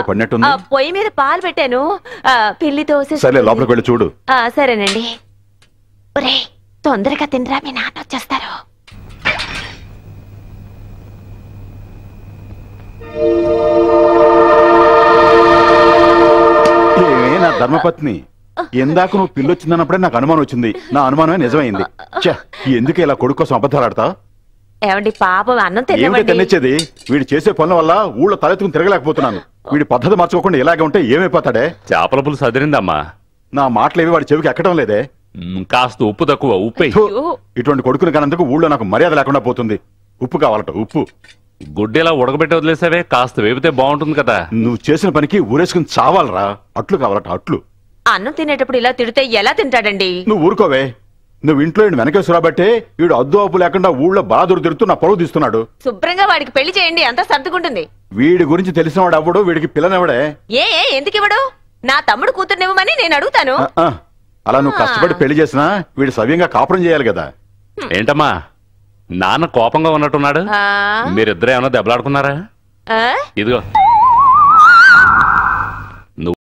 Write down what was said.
పడినట్టుంది. పొయ్యి మీద పాలు పెట్టాను. పిల్లి దోశ. సరే లోపలికి వెళ్ళి చూడు. సరేనండి. ఒరే తొందరగా తినరా, మీ నాన్న వచ్చేస్తారు. ఏమే నా ధర్మపత్ని, ఎందాక నువ్వు పిల్లొచ్చిందన్నప్పుడే నాకు అనుమానం వచ్చింది. నా అనుమానమే నిజమైంది. ఎందుకు ఇలా కొడుకు కోసం అబద్ధాలు ఆడతా? ఏమండి పాపం అన్నం తినేచ్చేది? వీడు చేసే పనుల వల్ల ఊళ్ళో తలెత్తుకుని తిరగలేకపోతున్నాను. వీడి పద్ధతి మార్చుకోకుండా ఇలాగే ఉంటే ఏమైపోతాడే? చేపల పులుసు సదిరిందమ్మా. నా మాటలేవి వాడి చెవికి ఎక్కడం లేదే. కాస్త ఉప్పు తక్కువ. ఉప్పు ఇటువంటి కొడుకుని కానందుకు ఊళ్ళో నాకు మర్యాద లేకుండా పోతుంది. ఉప్పు కావాలట, ఉప్పు. గుడ్డేలా ఉడకబెట్టి వదిలేసావే, కాస్త వేపితే బాగుంటుంది కదా. నువ్వు చేసిన పనికి ఊరేసుకుని చావాలరా. అట్లు కావాలట, అట్లు. అన్నం తినేటప్పుడు ఇలా తిడితే ఎలా తింటాడండి? నువ్వు ఊరుకోవే. నువ్వు ఇంట్లో వెనకేశ్వరాబట్టే వీడు అద్దు అప్పు లేకుండా ఊళ్ళో బాధురు తిరుగుతూ నా పరువు తీస్తున్నాడు. శుభ్రంగా వాడికి పెళ్లి చేయండి, అంతా సర్దుకుంటుంది. వీడి గురించి తెలిసినవాడు అవ్వడు, వీడికి పిల్లనివ్వడే. ఎందుకు ఇవ్వడు? నా తమ్ముడు కూతుర్నివ్వమని నేను అడుగుతాను. అలా నువ్వు కష్టపడి పెళ్లి చేసినా వీడు సవ్యంగా కాపురం చేయాలి కదా. ఏంటమ్మా నాన్న కోపంగా ఉన్నట్టున్నాడు? మీరిద్దరు ఏమన్నా దెబ్బలాడుకున్నారా? ఇదిగో